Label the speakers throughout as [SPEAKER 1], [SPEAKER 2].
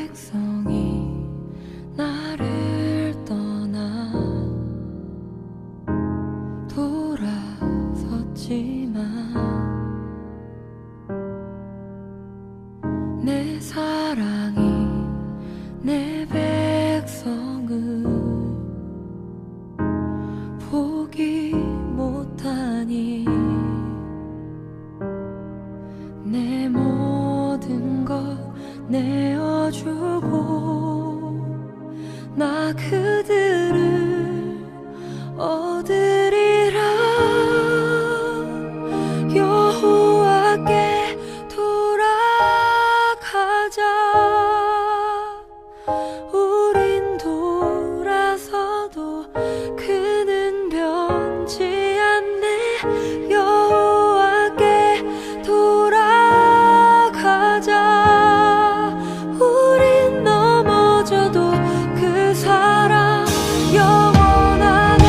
[SPEAKER 1] 백성이 나를 떠나 돌아섰지만 내 사랑이 내 백성을 포기 못하니 내 모든 것 내어주고 나 그들을 얻으리라. 여호와께 돌아가자. 우린 돌아서도 그는 변치 않네. 여호와께 돌아가자. 우린 넘어져도 그 사랑 영원하네.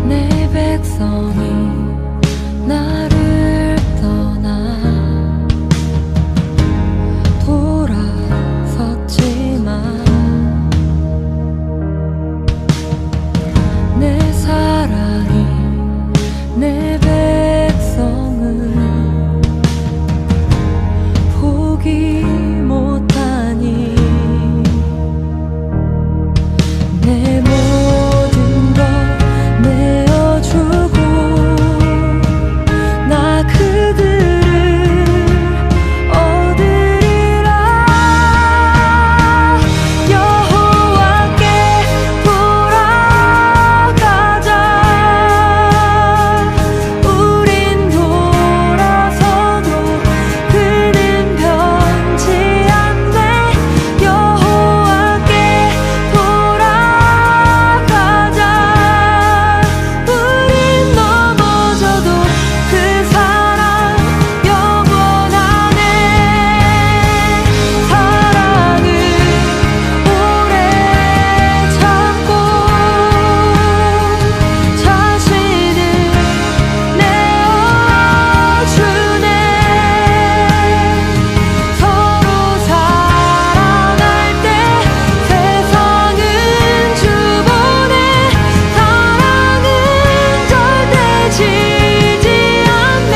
[SPEAKER 1] 내 백성이 나를 떠나 돌아섰지만 내 사랑이 내 백성을 포기 못하니 내 모든 것 내어주고 나 그들을 얻으리라. 여호와께 돌아가자. 우린 돌아서도 그는 변치 않네. 여호와께 돌아가자. 우린 넘어져도 그 사랑 영원하네. 사랑은 오래 참고 자신을 내어주네. 서로 사랑할 때 세상은 주보네. 사랑은 절대 지지 않네.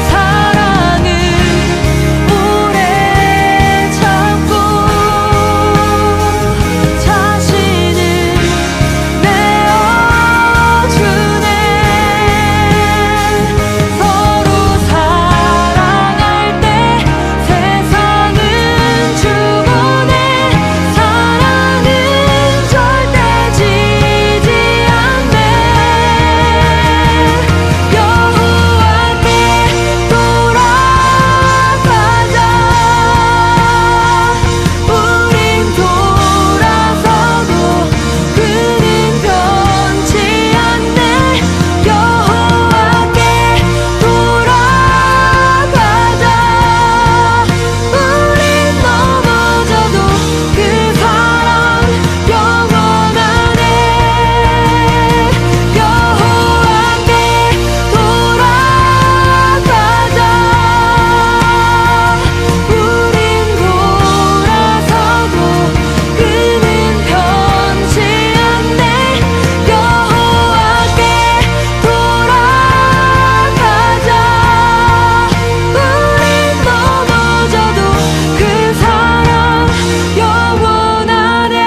[SPEAKER 1] 사랑은 오래 참고 자신을 내어주네. 서로 사랑할 때 세상은 주보네. 사랑은 절대 지지 않네. 여호와께 돌아가자. 우린 돌아서도 그는 변치 않네. 여호와께 돌아가자. 우린 넘어져도 그 사랑 영원하네. 여호와께 돌아가자. 우린 돌아서도 그는 변치 않네. 여호와께 돌아가자. 우린 넘어져도 그 사랑 영원하네.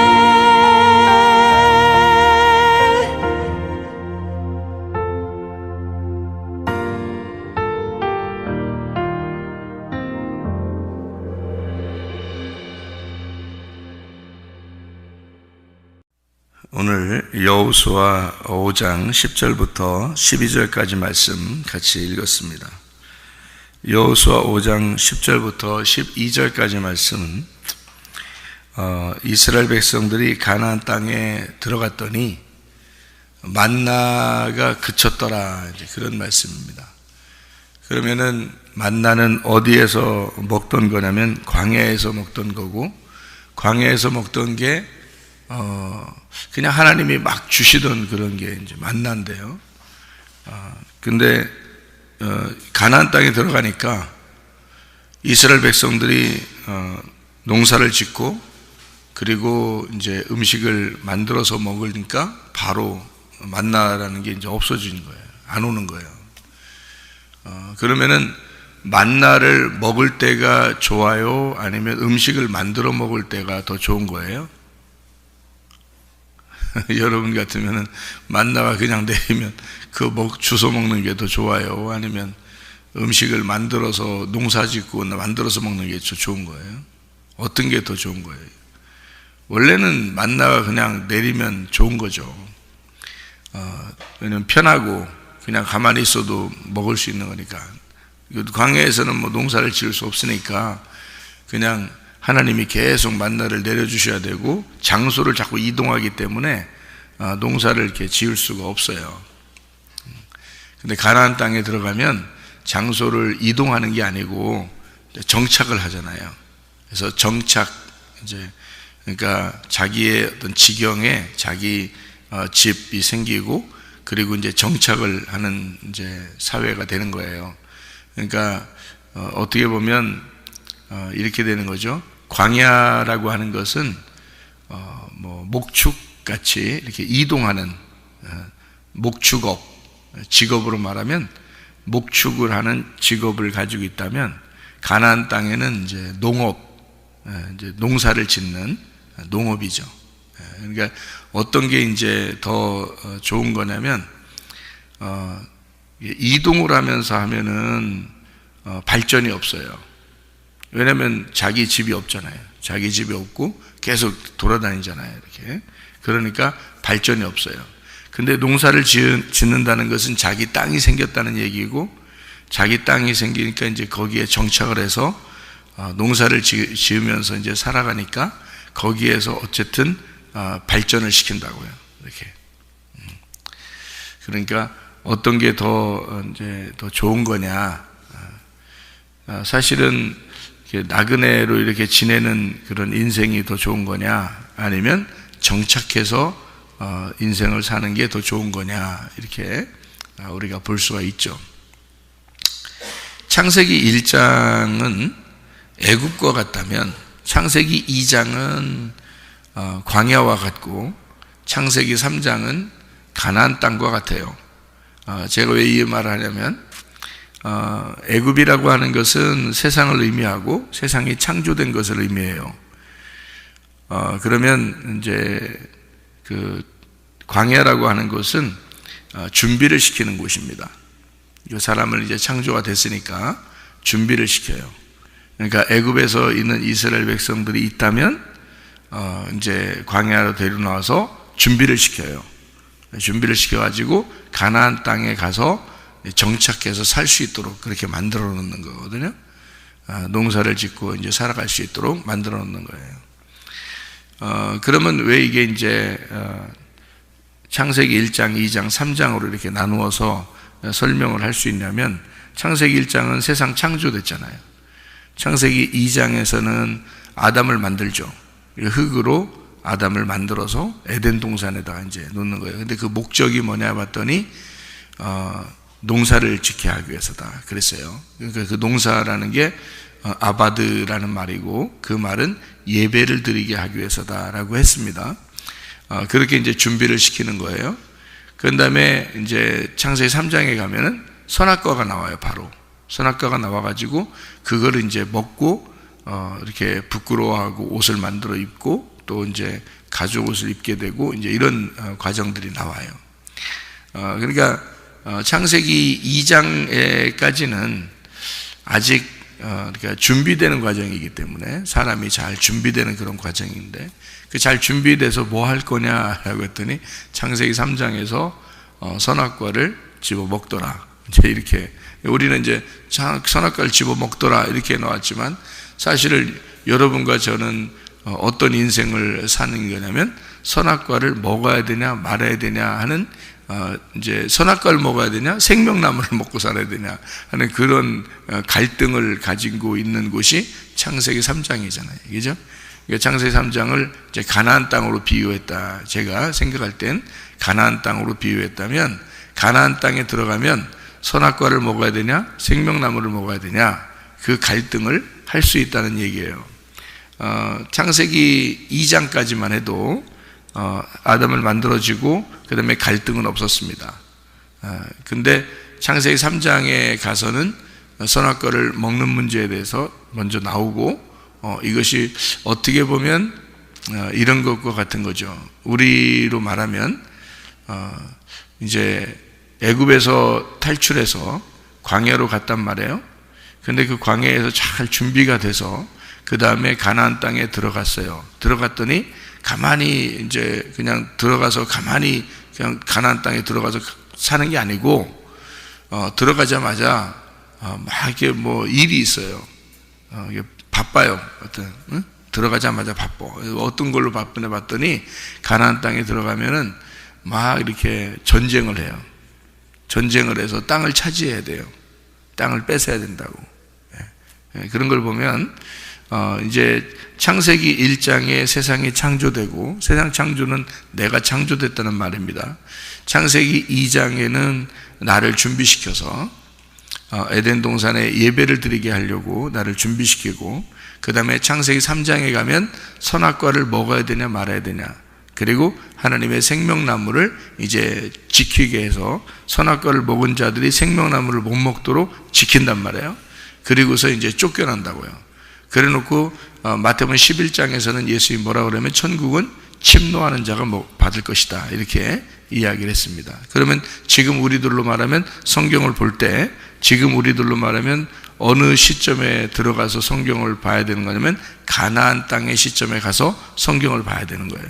[SPEAKER 2] 오늘 여호수아 5장 10절부터 12절까지 말씀 같이 읽었습니다. 여호수아 5장 10절부터 12절까지 말씀은 이스라엘 백성들이 가나안 땅에 들어갔더니 만나가 그쳤더라, 이제 그런 말씀입니다. 그러면은 만나는 어디에서 먹던 거냐면 광야에서 먹던 거고, 광야에서 먹던 게 그냥 하나님이 막 주시던 그런 게 이제 만나인데요. 근데 가나안 땅에 들어가니까 이스라엘 백성들이 농사를 짓고 그리고 이제 음식을 만들어서 먹으니까 바로 만나라는 게 이제 없어지는 거예요. 안 오는 거예요. 그러면은 만나를 먹을 때가 좋아요? 아니면 음식을 만들어 먹을 때가 더 좋은 거예요? 여러분 같으면은 만나가 그냥 내리면 주워 먹는 게 더 좋아요? 아니면 음식을 만들어서 농사 짓고 만들어서 먹는 게 더 좋은 거예요? 어떤 게 더 좋은 거예요? 원래는 만나가 그냥 내리면 좋은 거죠. 왜냐면 편하고 그냥 가만히 있어도 먹을 수 있는 거니까. 광야에서는 뭐 농사를 지을 수 없으니까 그냥 하나님이 계속 만나를 내려주셔야 되고 장소를 자꾸 이동하기 때문에 농사를 이렇게 지을 수가 없어요. 근데 가나안 땅에 들어가면 장소를 이동하는 게 아니고 정착을 하잖아요. 그래서 그러니까 자기의 어떤 지경에 자기 집이 생기고 그리고 이제 정착을 하는 이제 사회가 되는 거예요. 그러니까 어떻게 보면 이렇게 되는 거죠. 광야라고 하는 것은 뭐 목축 같이 이렇게 이동하는 목축업, 직업으로 말하면 목축을 하는 직업을 가지고 있다면 가나안 땅에는 이제 농업, 이제 농사를 짓는 농업이죠. 그러니까 어떤 게 이제 더 좋은 거냐면 이동을 하면서 하면은 발전이 없어요. 왜냐하면 자기 집이 없잖아요. 자기 집이 없고 계속 돌아다니잖아요. 이렇게. 그러니까 발전이 없어요. 근데 농사를 짓는다는 것은 자기 땅이 생겼다는 얘기고, 자기 땅이 생기니까 이제 거기에 정착을 해서 농사를 지으면서 이제 살아가니까 거기에서 어쨌든 발전을 시킨다고요. 이렇게. 그러니까 어떤 게 더 좋은 거냐? 사실은 나그네로 이렇게 지내는 그런 인생이 더 좋은 거냐? 아니면 정착해서 인생을 사는 게 더 좋은 거냐? 이렇게 우리가 볼 수가 있죠. 창세기 1장은 애굽과 같다면 창세기 2장은 광야와 같고 창세기 3장은 가나안 땅과 같아요. 제가 왜 이 말을 하냐면 애굽이라고 하는 것은 세상을 의미하고 세상이 창조된 것을 의미해요. 그러면 이제 그 광야라고 하는 것은 준비를 시키는 곳입니다. 이 사람을 이제 창조가 됐으니까 준비를 시켜요. 그러니까 애굽에서 있는 이스라엘 백성들이 있다면 이제 광야로 데려나와서 준비를 시켜요. 준비를 시켜가지고 가나안 땅에 가서 정착해서 살 수 있도록 그렇게 만들어 놓는 거거든요. 농사를 짓고 이제 살아갈 수 있도록 만들어 놓는 거예요. 그러면 왜 이게 이제 창세기 1장, 2장, 3장으로 이렇게 나누어서 설명을 할 수 있냐면, 창세기 1장은 세상 창조됐잖아요. 창세기 2장에서는 아담을 만들죠. 흙으로 아담을 만들어서 에덴 동산에다가 이제 놓는 거예요. 근데 그 목적이 뭐냐 봤더니 농사를 짓게 하기 위해서다 그랬어요. 그러니까 그 농사라는 게 아바드라는 말이고, 그 말은 예배를 드리게 하기 위해서다라고 했습니다. 그렇게 이제 준비를 시키는 거예요. 그 다음에 이제 창세기 3장에 가면은 선악과가 나와요. 바로 선악과가 나와가지고 그거를 이제 먹고 이렇게 부끄러워하고 옷을 만들어 입고 또 이제 가죽 옷을 입게 되고 이제 이런 과정들이 나와요. 그러니까 창세기 2장에까지는 아직 그러니까 준비되는 과정이기 때문에 사람이 잘 준비되는 그런 과정인데, 그 잘 준비돼서 뭐 할 거냐라고 했더니 창세기 3장에서 선악과를 집어 먹더라. 이제 이렇게 우리는 이제 선악과를 집어 먹더라 이렇게 나왔지만, 사실은 여러분과 저는 어떤 인생을 사는 거냐면 선악과를 먹어야 되냐 말아야 되냐 하는 이제 선악과를 먹어야 되냐 생명나무를 먹고 살아야 되냐 하는 그런 갈등을 가지고 있는 곳이 창세기 3장이잖아요. 그죠? 창세기 3장을 이제 가나안 땅으로 비유했다. 제가 생각할 땐 가나안 땅으로 비유했다면, 가나안 땅에 들어가면 선악과를 먹어야 되냐, 생명나무를 먹어야 되냐, 그 갈등을 할 수 있다는 얘기예요. 창세기 2장까지만 해도 아담을 만들어지고 그 다음에 갈등은 없었습니다. 근데 창세기 3장에 가서는 선악과를 먹는 문제에 대해서 먼저 나오고, 이것이 어떻게 보면 이런 것과 같은 거죠. 우리로 말하면 이제 애굽에서 탈출해서 광야로 갔단 말이에요. 근데 그 광야에서 잘 준비가 돼서 그 다음에 가나안 땅에 들어갔어요. 들어갔더니 가만히 이제 그냥 들어가서 가만히 그냥 가나안 땅에 들어가서 사는 게 아니고, 들어가자마자 막 이렇게 뭐 일이 있어요. 이게 바빠요. 응? 들어가자마자 바빠. 어떤 걸로 바쁘냐 봤더니 가나안 땅에 들어가면은 막 이렇게 전쟁을 해요. 전쟁을 해서 땅을 차지해야 돼요. 땅을 뺏어야 된다고. 그런 걸 보면 이제 창세기 1장에 세상이 창조되고, 세상 창조는 내가 창조됐다는 말입니다. 창세기 2장에는 나를 준비시켜서 에덴 동산에 예배를 드리게 하려고 나를 준비시키고, 그 다음에 창세기 3장에 가면 선악과를 먹어야 되냐 말아야 되냐, 그리고 하나님의 생명나무를 이제 지키게 해서 선악과를 먹은 자들이 생명나무를 못 먹도록 지킨단 말이에요. 그리고서 이제 쫓겨난다고요. 그래 놓고 마태복음 11장에서는 예수님이 뭐라고 그러면 천국은 침노하는 자가 받을 것이다, 이렇게 이야기를 했습니다. 그러면 지금 우리들로 말하면 성경을 볼 때, 지금 우리들로 말하면 어느 시점에 들어가서 성경을 봐야 되는 거냐면 가나안 땅의 시점에 가서 성경을 봐야 되는 거예요.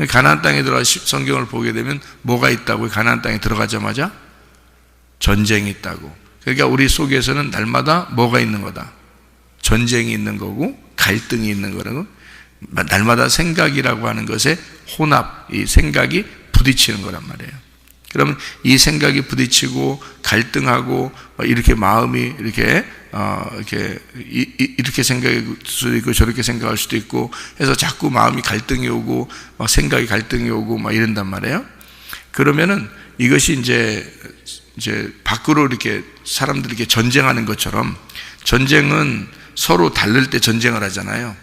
[SPEAKER 2] 가나안 땅에 들어가서 성경을 보게 되면 뭐가 있다고요? 가나안 땅에 들어가자마자 전쟁이 있다고. 그러니까 우리 속에서는 날마다 뭐가 있는 거다? 전쟁이 있는 거고 갈등이 있는 거라고. 날마다 생각이라고 하는 것에 혼합, 이 생각이 부딪히는 거란 말이에요. 그러면 이 생각이 부딪히고 갈등하고 이렇게 마음이 이렇게 생각할 수도 있고 저렇게 생각할 수도 있고 해서 자꾸 마음이 갈등이 오고 막 생각이 갈등이 오고 막 이런단 말이에요. 그러면은 이것이 이제 밖으로 이렇게 사람들이 이렇게 전쟁하는 것처럼, 전쟁은 서로 다를 때 전쟁을 하잖아요.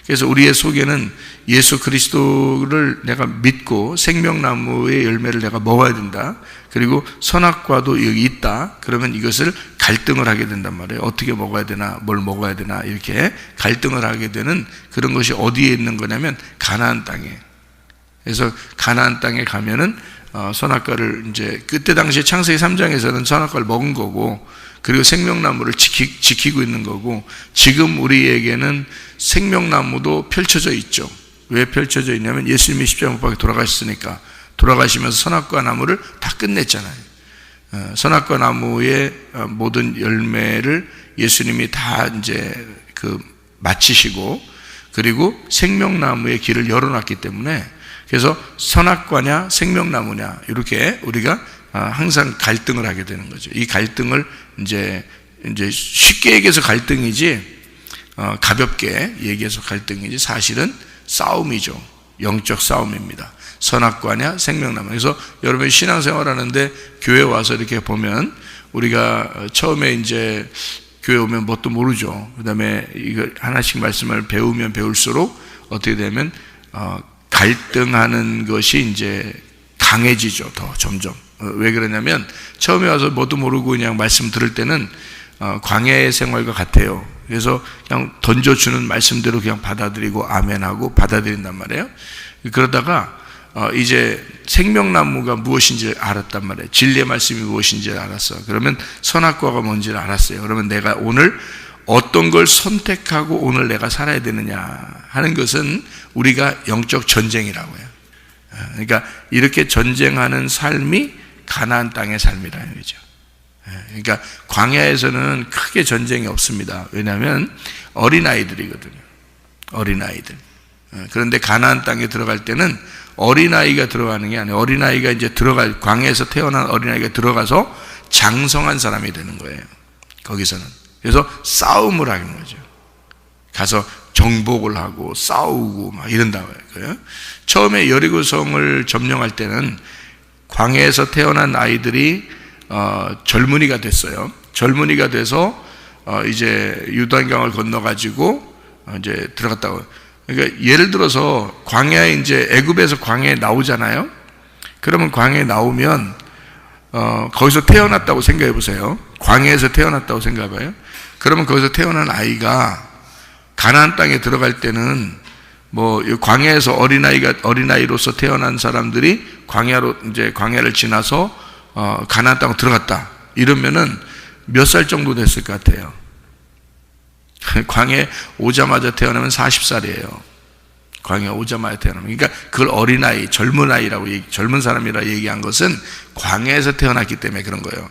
[SPEAKER 2] 그래서 우리의 속에는 예수 그리스도를 내가 믿고 생명나무의 열매를 내가 먹어야 된다, 그리고 선악과도 여기 있다, 그러면 이것을 갈등을 하게 된단 말이에요. 어떻게 먹어야 되나, 뭘 먹어야 되나, 이렇게 갈등을 하게 되는 그런 것이 어디에 있는 거냐면 가나안 땅에. 그래서 가나안 땅에 가면은 선악과를 이제 그때 당시에 창세기 3장에서는 선악과를 먹은 거고, 그리고 생명나무를 지키고 있는 거고, 지금 우리에게는 생명나무도 펼쳐져 있죠. 왜 펼쳐져 있냐면 예수님이 십자가 못 박혀 돌아가셨으니까. 돌아가시면서 선악과 나무를 다 끝냈잖아요. 선악과 나무의 모든 열매를 예수님이 다 이제 마치시고, 그리고 생명나무의 길을 열어놨기 때문에, 그래서 선악과냐 생명나무냐 이렇게 우리가 항상 갈등을 하게 되는 거죠. 이 갈등을 이제 쉽게 얘기해서 갈등이지, 가볍게 얘기해서 갈등이지, 사실은 싸움이죠. 영적 싸움입니다. 선악과냐 생명나무. 그래서 여러분 신앙생활 하는데 교회 와서 이렇게 보면, 우리가 처음에 이제 교회 오면 뭣도 모르죠. 그 다음에 이거 하나씩 말씀을 배우면 배울수록 어떻게 되면 갈등하는 것이 이제 강해지죠. 더 점점. 왜 그러냐면 처음에 와서 뭣도 모르고 그냥 말씀 들을 때는 광야의 생활과 같아요. 그래서 그냥 던져주는 말씀대로 그냥 받아들이고 아멘하고 받아들인단 말이에요. 그러다가 이제 생명나무가 무엇인지 알았단 말이에요. 진리의 말씀이 무엇인지 알았어. 그러면 선악과가 뭔지를 알았어요. 그러면 내가 오늘 어떤 걸 선택하고 오늘 내가 살아야 되느냐 하는 것은 우리가 영적 전쟁이라고 해요. 그러니까 이렇게 전쟁하는 삶이 가나안 땅의 삶이라는 거죠. 그러니까 광야에서는 크게 전쟁이 없습니다. 왜냐하면 어린아이들이거든요. 어린아이들. 그런데 가나안 땅에 들어갈 때는 어린아이가 들어가는 게 아니에요. 어린아이가 이제 광야에서 태어난 어린아이가 들어가서 장성한 사람이 되는 거예요. 거기서는. 그래서 싸움을 하는 거죠. 가서 정복을 하고 싸우고 막 이런다고 해요. 처음에 여리고성을 점령할 때는 광야에서 태어난 아이들이 젊은이가 됐어요. 젊은이가 돼서 이제 요단강을 건너가지고 이제 들어갔다고. 그러니까 예를 들어서 광야에 이제 애굽에서 광야에 나오잖아요. 그러면 광야에 나오면 거기서 태어났다고 생각해 보세요. 광야에서 태어났다고 생각해봐요. 그러면 거기서 태어난 아이가 가나안 땅에 들어갈 때는 뭐 광야에서 어린아이로서 태어난 사람들이 광야를 지나서 가나안 땅으로 들어갔다. 이러면은 몇 살 정도 됐을 것 같아요? 광야에 오자마자 태어나면 40살이에요. 광야에 오자마자 태어나면. 그러니까 그걸 어린아이, 젊은 사람이라 얘기한 것은 광야에서 태어났기 때문에 그런 거예요.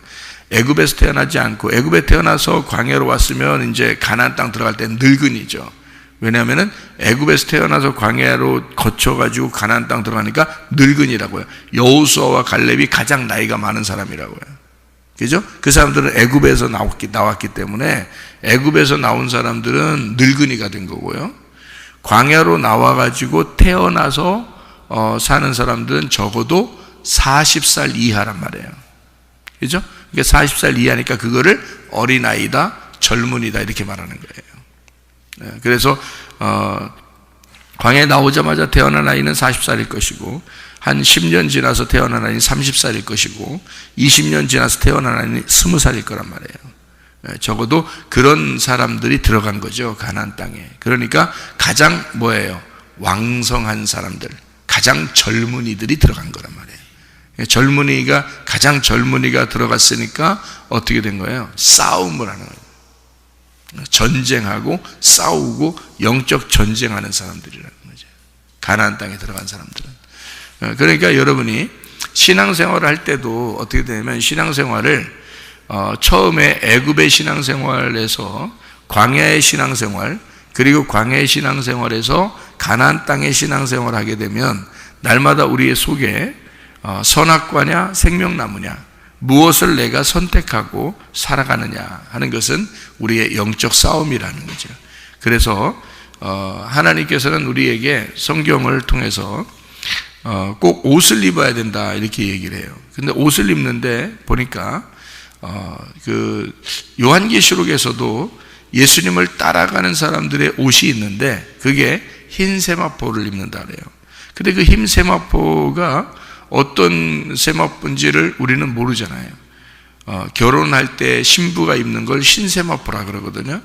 [SPEAKER 2] 애굽에서 태어나지 않고, 애굽에 태어나서 광야로 왔으면 이제 가나안 땅 들어갈 때는 늙은이죠. 왜냐하면은 애굽에서 태어나서 광야로 거쳐가지고 가나안 땅 들어가니까 늙은이라고요. 여호수아와 갈렙이 가장 나이가 많은 사람이라고요. 그죠? 그 사람들은 애굽에서 나왔기 때문에 애굽에서 나온 사람들은 늙은이가 된 거고요. 광야로 나와가지고 태어나서 사는 사람들은 적어도 40살 이하란 말이에요. 그죠? 그러니까 40살 이하니까 그거를 어린아이다, 젊은이다 이렇게 말하는 거예요. 그래서 광야에 나오자마자 태어난 아이는 40살일 것이고, 한 10년 지나서 태어난 아이는 30살일 것이고, 20년 지나서 태어난 아이는 20살일 거란 말이에요. 적어도 그런 사람들이 들어간 거죠, 가나안 땅에. 그러니까 가장 뭐예요? 왕성한 사람들, 가장 젊은이들이 들어간 거란 말이에요. 가장 젊은이가 들어갔으니까 어떻게 된 거예요? 싸움을 하는 거예요. 전쟁하고 싸우고 영적 전쟁하는 사람들이라는 거죠. 가나안 땅에 들어간 사람들은. 그러니까 여러분이 신앙생활을 할 때도 어떻게 되냐면, 신앙생활을 처음에 애굽의 신앙생활에서 광야의 신앙생활, 그리고 광야의 신앙생활에서 가나안 땅의 신앙생활을 하게 되면 날마다 우리의 속에 선악과냐 생명나무냐, 무엇을 내가 선택하고 살아가느냐 하는 것은 우리의 영적 싸움이라는 거죠. 그래서 하나님께서는 우리에게 성경을 통해서 꼭 옷을 입어야 된다 이렇게 얘기를 해요. 근데 옷을 입는데 보니까 그 요한계시록에서도 예수님을 따라가는 사람들의 옷이 있는데 그게 흰 세마포를 입는다 그래요. 근데 그 흰 세마포가 어떤 세마포인지를 우리는 모르잖아요. 결혼할 때 신부가 입는 걸 흰 세마포라 그러거든요.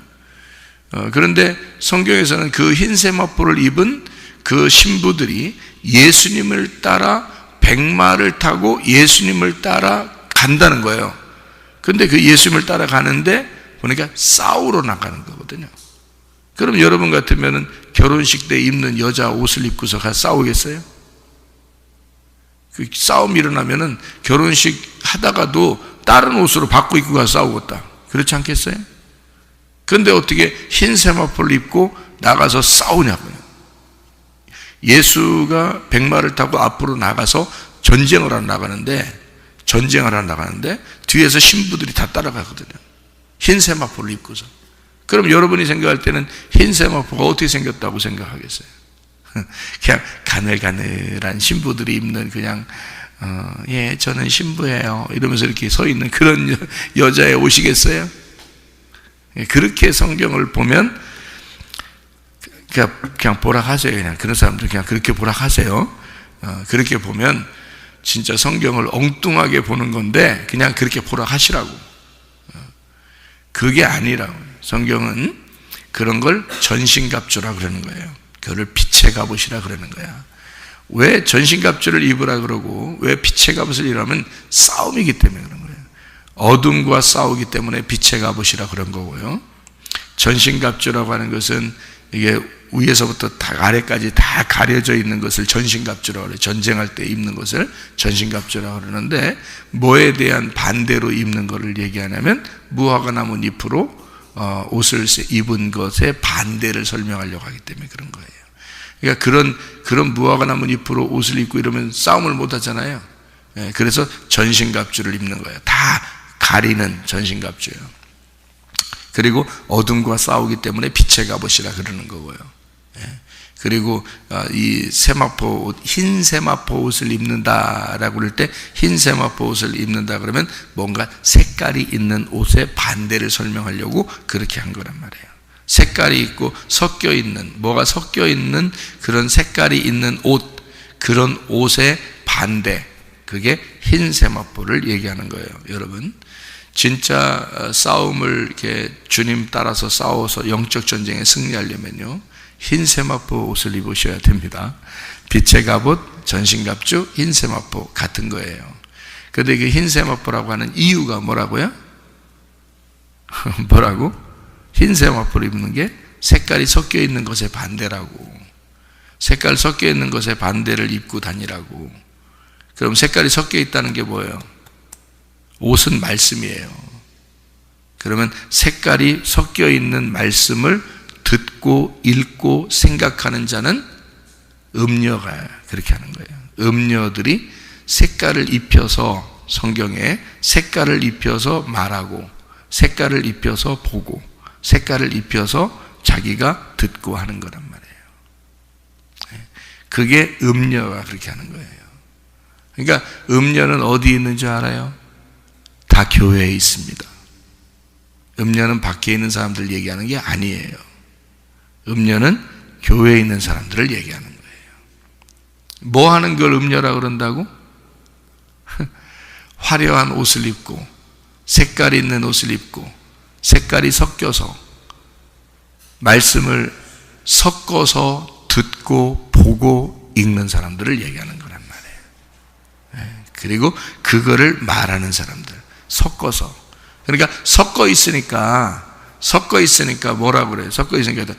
[SPEAKER 2] 그런데 성경에서는 그 흰 세마포를 입은 그 신부들이 예수님을 따라 백마를 타고 예수님을 따라 간다는 거예요. 근데 그 예수님을 따라 가는데 보니까 싸우러 나가는 거거든요. 그럼 여러분 같으면은 결혼식 때 입는 여자 옷을 입고서 가서 싸우겠어요? 그 싸움이 일어나면은 결혼식 하다가도 다른 옷으로 바꿔 입고 가서 싸우겠다. 그렇지 않겠어요? 그런데 어떻게 흰 세마포를 입고 나가서 싸우냐고요. 예수가 백마를 타고 앞으로 나가서 전쟁을 하러 나가는데 뒤에서 신부들이 다 따라가거든요. 흰 세마포를 입고서. 그럼 여러분이 생각할 때는 흰 세마포가 어떻게 생겼다고 생각하겠어요? 그냥 가늘가늘한 신부들이 입는 그냥 예, 저는 신부예요 이러면서 이렇게 서 있는 그런 여자의 옷이겠어요? 그렇게 성경을 보면 그냥 보라 하세요. 그냥 그런 사람들 그냥 그렇게 보라 하세요. 그렇게 보면 진짜 성경을 엉뚱하게 보는 건데 그냥 그렇게 보라 하시라고. 그게 아니라고. 성경은 그런 걸 전신갑주라 그러는 거예요. 그를 빛의 갑옷이라 그러는 거야. 왜 전신갑주를 입으라 그러고 왜 빛의 갑옷을 입으라면 싸움이기 때문에 그런 거예요. 어둠과 싸우기 때문에 빛의 갑옷이라 그런 거고요. 전신갑주라고 하는 것은 이게 위에서부터 다 아래까지 다 가려져 있는 것을 전신갑주라고 그래요. 전쟁할 때 입는 것을 전신갑주라고 그러는데 뭐에 대한 반대로 입는 것을 얘기하냐면 무화과 나무 잎으로 옷을 입은 것의 반대를 설명하려고 하기 때문에 그런 거예요. 그러니까 그런 무화과 나무 잎으로 옷을 입고 이러면 싸움을 못 하잖아요. 그래서 전신갑주를 입는 거예요. 다 가리는 전신갑주예요. 그리고 어둠과 싸우기 때문에 빛의 갑옷이라 그러는 거고요. 그리고 이 세마포 옷, 흰 세마포 옷을 입는다라고 그럴 때 흰 세마포 옷을 입는다 그러면 뭔가 색깔이 있는 옷의 반대를 설명하려고 그렇게 한 거란 말이에요. 색깔이 있고 섞여 있는, 뭐가 섞여 있는 그런 색깔이 있는 옷, 그런 옷의 반대, 그게 흰 세마포를 얘기하는 거예요. 여러분, 진짜 싸움을 이렇게 주님 따라서 싸워서 영적 전쟁에 승리하려면요, 흰 세마포 옷을 입으셔야 됩니다. 빛의 갑옷, 전신갑주, 흰 세마포 같은 거예요. 그런데 그 흰 세마포라고 하는 이유가 뭐라고요? 뭐라고? 흰 세마포를 입는 게 색깔이 섞여 있는 것의 반대라고. 색깔 섞여 있는 것의 반대를 입고 다니라고. 그럼 색깔이 섞여 있다는 게 뭐예요? 옷은 말씀이에요. 그러면 색깔이 섞여 있는 말씀을 듣고 읽고 생각하는 자는 음녀가 그렇게 하는 거예요. 음녀들이 색깔을 입혀서, 성경에 색깔을 입혀서 말하고, 색깔을 입혀서 보고, 색깔을 입혀서 자기가 듣고 하는 거란 말이에요. 그게 음녀가 그렇게 하는 거예요. 그러니까 음녀는 어디 있는 줄 알아요? 다 교회에 있습니다. 음녀는 밖에 있는 사람들 얘기하는 게 아니에요. 음녀는 교회에 있는 사람들을 얘기하는 거예요. 뭐 하는 걸 음녀라고 그런다고? 화려한 옷을 입고, 색깔이 있는 옷을 입고, 색깔이 섞여서 말씀을 섞어서 듣고 보고 읽는 사람들을 얘기하는 거란 말이에요. 그리고 그거를 말하는 사람들, 섞어서. 그러니까 섞어 있으니까 뭐라고 그래요? 섞어 있으니까,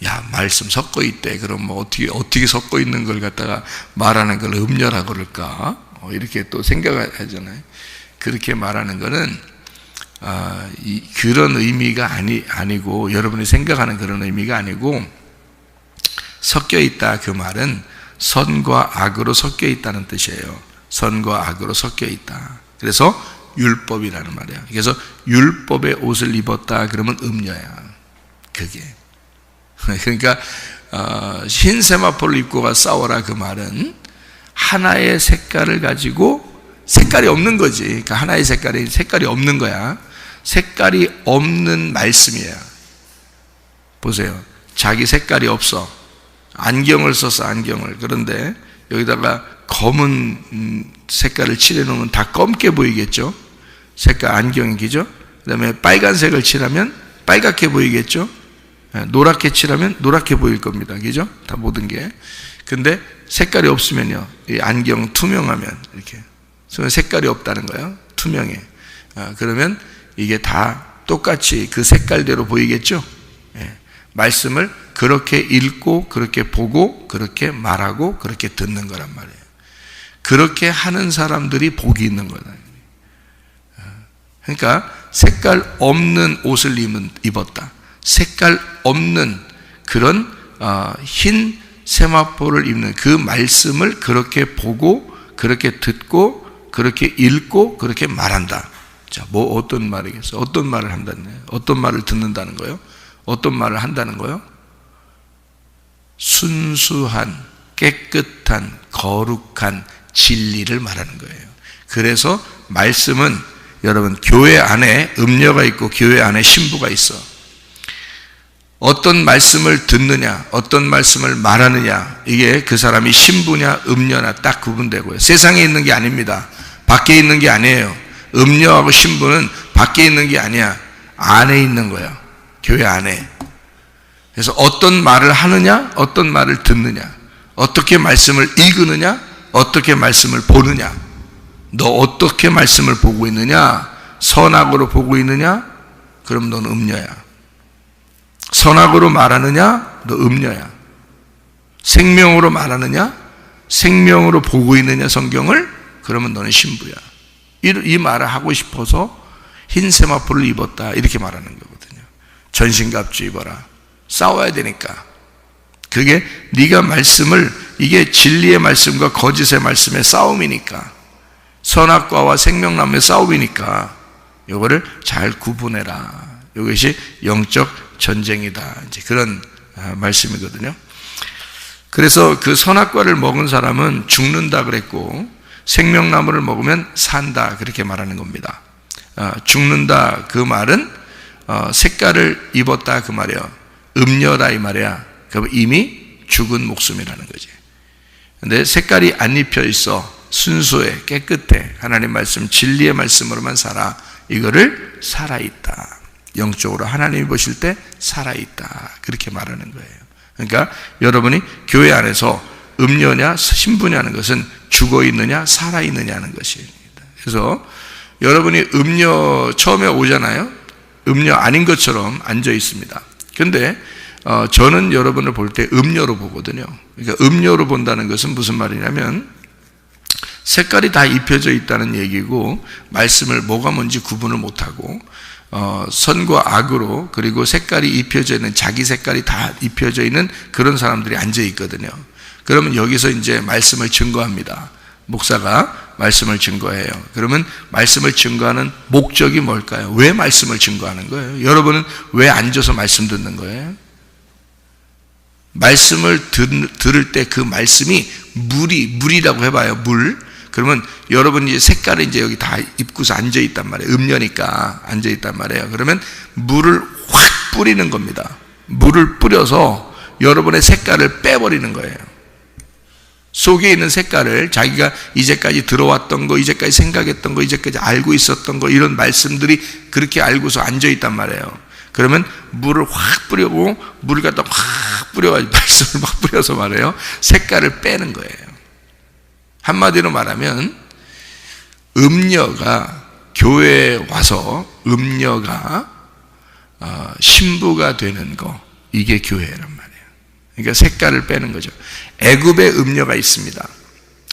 [SPEAKER 2] 야, 말씀 섞어 있대. 그럼 뭐 어떻게 섞어 있는 걸 갖다가 말하는 걸 음녀라고 그럴까? 이렇게 또 생각하잖아요. 그렇게 말하는 거는 그런 의미가 아니고, 여러분이 생각하는 그런 의미가 아니고, 섞여 있다, 그 말은 선과 악으로 섞여 있다는 뜻이에요. 선과 악으로 섞여 있다. 그래서 율법이라는 말이에요. 그래서 율법의 옷을 입었다 그러면 음녀야, 그게. 그러니까 흰 세마포를 입고 싸워라, 그 말은 하나의 색깔을 가지고, 색깔이 없는 거지. 그러니까 하나의 색깔이 없는 거야. 색깔이 없는 말씀이야. 보세요. 자기 색깔이 없어. 안경을 썼어, 안경을. 그런데 여기다가 검은 색깔을 칠해놓으면 다 검게 보이겠죠? 색깔, 안경이죠? 그 다음에 빨간색을 칠하면 빨갛게 보이겠죠? 노랗게 칠하면 노랗게 보일 겁니다. 그죠? 다 모든 게. 근데 색깔이 없으면요, 이 안경 투명하면 이렇게 색깔이 없다는 거예요. 투명해. 그러면 이게 다 똑같이 그 색깔대로 보이겠죠? 말씀을 그렇게 읽고, 그렇게 보고, 그렇게 말하고, 그렇게 듣는 거란 말이에요. 그렇게 하는 사람들이 복이 있는 거다. 그러니까 색깔 없는 옷을 입었다. 색깔 없는 그런 흰 세마포를 입는 그 말씀을 그렇게 보고, 그렇게 듣고, 그렇게 읽고, 그렇게 말한다. 자, 뭐 어떤 말이겠어? 어떤 말을 한다는 거예요? 어떤 말을 듣는다는 거예요? 어떤 말을 한다는 거예요? 순수한, 깨끗한, 거룩한 진리를 말하는 거예요. 그래서 말씀은, 여러분, 교회 안에 음녀가 있고 교회 안에 신부가 있어. 어떤 말씀을 듣느냐, 어떤 말씀을 말하느냐, 이게 그 사람이 신부냐 음녀냐 딱 구분되고요. 세상에 있는 게 아닙니다. 밖에 있는 게 아니에요. 음녀하고 신부는 밖에 있는 게 아니야. 안에 있는 거야. 교회 안에. 그래서 어떤 말을 하느냐, 어떤 말을 듣느냐, 어떻게 말씀을 읽느냐, 어떻게 말씀을 보느냐. 너 어떻게 말씀을 보고 있느냐? 선악으로 보고 있느냐? 그럼 넌 음녀야. 선악으로 말하느냐? 너 음녀야. 생명으로 말하느냐? 생명으로 보고 있느냐, 성경을? 그러면 너는 신부야. 이 말을 하고 싶어서 흰 세마포를 입었다, 이렇게 말하는 거거든요. 전신갑주 입어라. 싸워야 되니까. 그게 네가 말씀을, 이게 진리의 말씀과 거짓의 말씀의 싸움이니까, 선악과와 생명나무의 싸움이니까 이거를 잘 구분해라. 이것이 영적 전쟁이다. 이제 그런 말씀이거든요. 그래서 그 선악과를 먹은 사람은 죽는다 그랬고 생명나무를 먹으면 산다 그렇게 말하는 겁니다. 죽는다 그 말은 색깔을 입었다 그 말이에요. 음녀다 이 말이야. 그럼 이미 죽은 목숨이라는 거지. 근데 색깔이 안 입혀 있어. 순수해, 깨끗해. 하나님 말씀, 진리의 말씀으로만 살아. 이거를 살아있다. 영적으로 하나님이 보실 때 살아있다. 그렇게 말하는 거예요. 그러니까 여러분이 교회 안에서 음녀냐 신부냐는 것은 죽어있느냐 살아있느냐는 것입니다. 그래서 여러분이 음녀 처음에 오잖아요. 음녀 아닌 것처럼 앉아 있습니다. 그런데 저는 여러분을 볼 때 음녀로 보거든요. 그러니까 음녀로 본다는 것은 무슨 말이냐면 색깔이 다 입혀져 있다는 얘기고 말씀을 뭐가 뭔지 구분을 못하고 선과 악으로 그리고 색깔이 입혀져 있는 자기 색깔이 다 입혀져 있는 그런 사람들이 앉아 있거든요. 그러면 여기서 이제 말씀을 증거합니다. 목사가 말씀을 증거해요. 그러면 말씀을 증거하는 목적이 뭘까요? 왜 말씀을 증거하는 거예요? 여러분은 왜 앉아서 말씀 듣는 거예요? 말씀을 들을 때 그 말씀이 물이라고 해봐요. 물. 그러면 여러분이 이제 색깔을 이제 여기 다 입고서 앉아 있단 말이에요. 음녀니까 앉아 있단 말이에요. 그러면 물을 확 뿌리는 겁니다. 물을 뿌려서 여러분의 색깔을 빼버리는 거예요. 속에 있는 색깔을 자기가 이제까지 들어왔던 거, 이제까지 생각했던 거, 이제까지 알고 있었던 거, 이런 말씀들이 그렇게 알고서 앉아 있단 말이에요. 그러면 물을 확 뿌리고 물을 갖다 확 뿌려가지고 말씀을 막 뿌려서 말해요. 색깔을 빼는 거예요. 한마디로 말하면 음녀가 교회에 와서 음녀가 신부가 되는 거, 이게 교회란 말이에요. 그러니까 색깔을 빼는 거죠. 애굽에 음녀가 있습니다.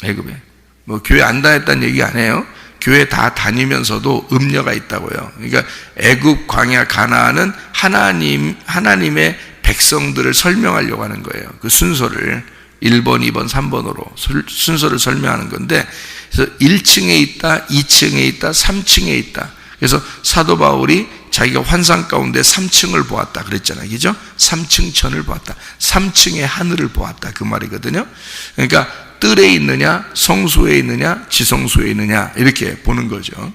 [SPEAKER 2] 애굽에 뭐 교회 안 다녔다는 얘기 안 해요. 교회 다 다니면서도 음녀가 있다고요. 그러니까 애굽 광야 가나안은 하나님의 백성들을 설명하려고 하는 거예요. 그 순서를 1번, 2번, 3번으로 순서를 설명하는 건데, 그래서 1층에 있다, 2층에 있다, 3층에 있다. 그래서 사도 바울이 자기가 환상 가운데 3층을 보았다 그랬잖아요. 그죠? 3층 천을 보았다. 3층의 하늘을 보았다. 그 말이거든요. 그러니까 뜰에 있느냐, 성소에 있느냐, 지성소에 있느냐, 이렇게 보는 거죠.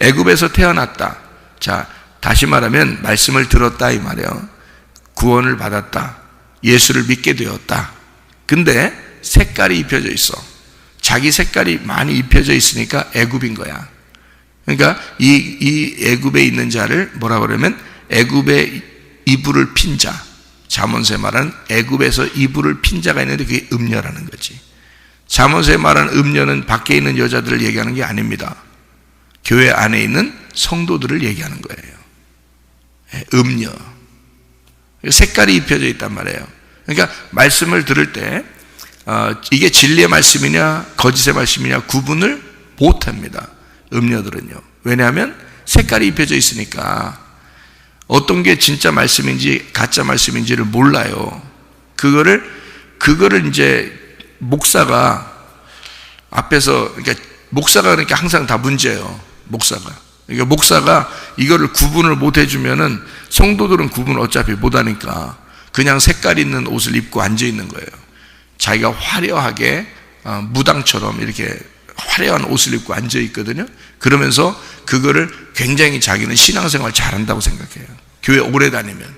[SPEAKER 2] 애굽에서 태어났다. 자, 다시 말하면 말씀을 들었다 이 말이에요. 구원을 받았다. 예수를 믿게 되었다. 근데 색깔이 입혀져 있어. 자기 색깔이 많이 입혀져 있으니까 애굽인 거야. 그러니까 이 애굽에 있는 자를 뭐라 그러면 애굽의 이불을 핀 자. 잠언서에 말하는 애굽에서 이불을 핀 자가 있는데 그게 음녀라는 거지. 잠언서에 말하는 음녀는 밖에 있는 여자들을 얘기하는 게 아닙니다. 교회 안에 있는 성도들을 얘기하는 거예요. 음녀. 색깔이 입혀져 있단 말이에요. 그러니까 말씀을 들을 때 이게 진리의 말씀이냐 거짓의 말씀이냐 구분을 못합니다. 음녀들은요. 왜냐하면 색깔이 입혀져 있으니까 어떤 게 진짜 말씀인지 가짜 말씀인지를 몰라요. 그거를 이제 목사가 앞에서, 그러니까 목사가 그러니까 항상 다 문제예요. 그러니까 목사가 이거를 구분을 못 해주면은 성도들은 구분을 어차피 못 하니까 그냥 색깔 있는 옷을 입고 앉아 있는 거예요. 자기가 화려하게 무당처럼 이렇게 화려한 옷을 입고 앉아 있거든요. 그러면서 그거를 굉장히 자기는 신앙생활 잘한다고 생각해요. 교회 오래 다니면.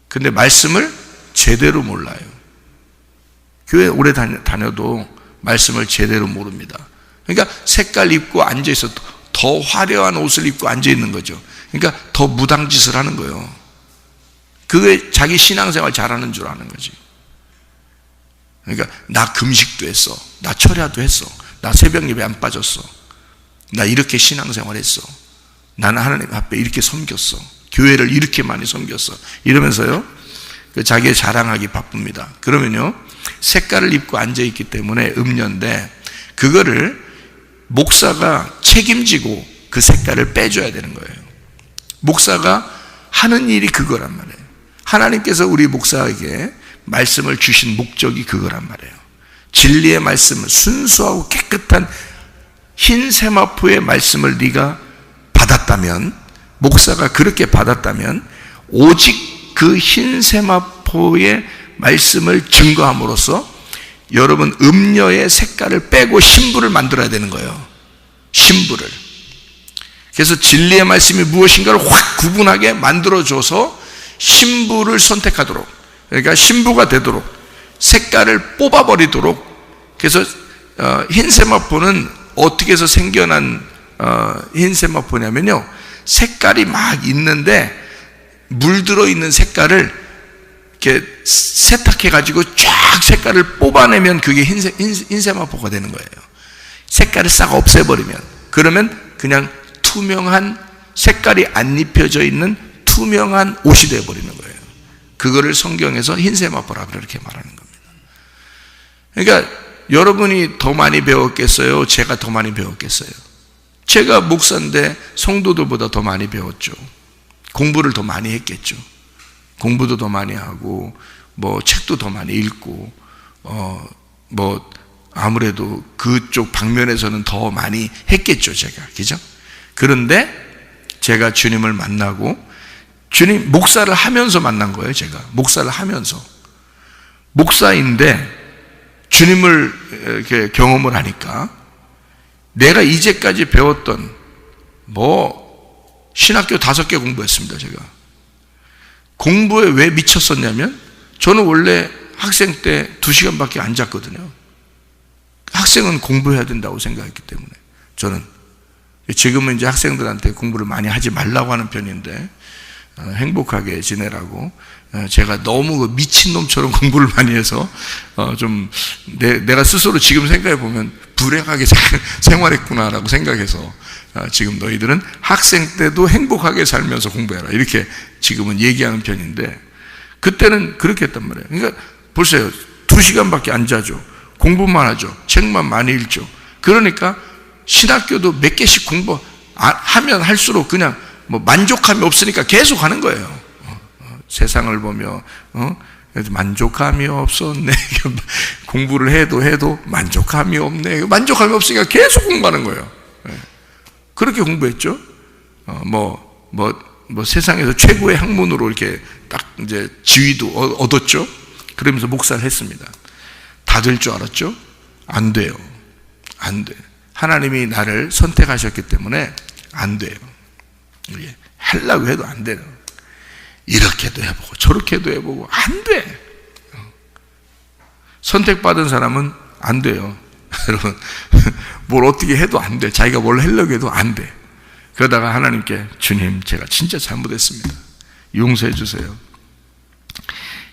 [SPEAKER 2] 근데 말씀을 제대로 몰라요. 교회 오래 다녀도 말씀을 제대로 모릅니다. 그러니까 색깔 입고 앉아 있어 더 화려한 옷을 입고 앉아 있는 거죠. 그러니까 더 무당짓을 하는 거예요. 그게 자기 신앙생활 잘하는 줄 아는 거지. 그러니까 나 금식도 했어. 나 철야도 했어. 나 새벽 예배 안 빠졌어. 나 이렇게 신앙생활 했어. 나는 하나님 앞에 이렇게 섬겼어. 교회를 이렇게 많이 섬겼어. 이러면서요, 자기의 자랑하기 바쁩니다. 그러면요, 색깔을 입고 앉아있기 때문에 음녀인데, 그거를 목사가 책임지고 그 색깔을 빼줘야 되는 거예요. 목사가 하는 일이 그거란 말이에요. 하나님께서 우리 목사에게 말씀을 주신 목적이 그거란 말이에요. 진리의 말씀을 순수하고 깨끗한 흰 세마포의 말씀을 네가 받았다면 목사가 그렇게 받았다면 오직 그 흰 세마포의 말씀을 증거함으로써 여러분 음녀의 색깔을 빼고 신부를 만들어야 되는 거예요. 신부를. 그래서 진리의 말씀이 무엇인가를 확 구분하게 만들어줘서 신부를 선택하도록, 그러니까 신부가 되도록 색깔을 뽑아버리도록. 그래서 흰 세마포는 어떻게 해서 생겨난 흰 세마포냐면요, 색깔이 막 있는데 물들어 있는 색깔을 이렇게 세탁해 가지고 쫙 색깔을 뽑아내면 그게 흰 세마포가 되는 거예요. 색깔을 싹 없애버리면, 그러면 그냥 투명한, 색깔이 안 입혀져 있는 투명한 옷이 되어버리는 거예요. 그거를 성경에서 흰 세마포라고 그렇게 말하는 겁니다. 그러니까 여러분이 더 많이 배웠겠어요? 제가 더 많이 배웠겠어요? 제가 목사인데 성도들보다 더 많이 배웠죠. 공부를 더 많이 했겠죠. 공부도 더 많이 하고 뭐 책도 더 많이 읽고 뭐 아무래도 그쪽 방면에서는 더 많이 했겠죠, 제가. 그죠? 그런데 제가 주님을 만나고, 주님 목사를 하면서 만난 거예요. 제가 목사를 하면서, 목사인데 주님을 이렇게 경험을 하니까 내가 이제까지 배웠던 신학교 5개 공부했습니다. 제가 공부에 왜 미쳤었냐면, 저는 원래 학생 때 2시간밖에 안 잤거든요. 학생은 공부해야 된다고 생각했기 때문에. 저는 지금은 이제 학생들한테 공부를 많이 하지 말라고 하는 편인데, 행복하게 지내라고. 제가 너무 미친놈처럼 공부를 많이 해서 좀 내가 스스로 지금 생각해 보면 불행하게 생활했구나라고 생각해서, 지금 너희들은 학생 때도 행복하게 살면서 공부해라, 이렇게 지금은 얘기하는 편인데, 그때는 그렇게 했단 말이에요. 그러니까 보세요, 2시간밖에 안 자죠. 공부만 하죠. 책만 많이 읽죠. 그러니까 신학교도 몇 개씩 공부하면 할수록 그냥 만족감이 없으니까 계속 하는 거예요. 세상을 보며 만족감이 없었네. 공부를 해도 만족감이 없네. 만족감이 없으니까 계속 공부하는 거예요. 그렇게 공부했죠. 세상에서 최고의 학문으로 이렇게 딱 이제 지위도 얻었죠. 그러면서 목사를 했습니다. 다 될 줄 알았죠? 안 돼요. 안 돼. 하나님이 나를 선택하셨기 때문에 안 돼요. 하려고 해도 안 돼요. 이렇게도 해보고 저렇게도 해보고 안 돼. 선택받은 사람은 안 돼요. 여러분, 뭘 어떻게 해도 안 돼. 자기가 뭘 하려고 해도 안 돼. 그러다가 하나님께, 주님, 제가 진짜 잘못했습니다. 용서해 주세요.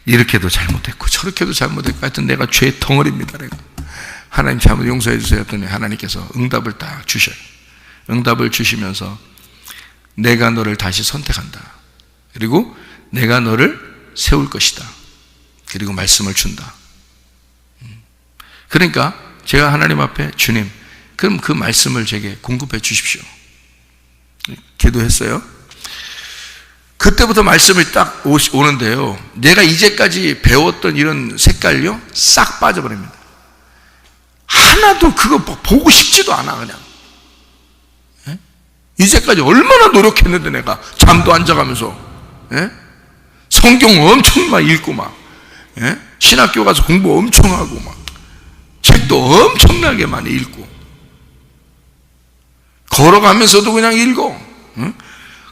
[SPEAKER 2] 이렇게도 잘못했고 저렇게도 잘못했고 하여튼 내가 죄의 덩어리입니다. 내가. 하나님 잘못 용서해 주세요 했더니 하나님께서 응답을 딱 주셔요. 응답을 주시면서 내가 너를 다시 선택한다. 그리고 내가 너를 세울 것이다. 그리고 말씀을 준다. 그러니까 제가 하나님 앞에, 주님, 그럼 그 말씀을 제게 공급해 주십시오. 기도했어요. 그때부터 말씀이 딱 오는데요, 내가 이제까지 배웠던 이런 색깔요 싹 빠져버립니다. 하나도 그거 보고 싶지도 않아. 그냥 이제까지 얼마나 노력했는데, 내가 잠도 안 자가면서 성경 엄청 막 읽고 막 신학교 가서 공부 엄청 하고 막 책도 엄청나게 많이 읽고, 걸어가면서도 그냥 읽어.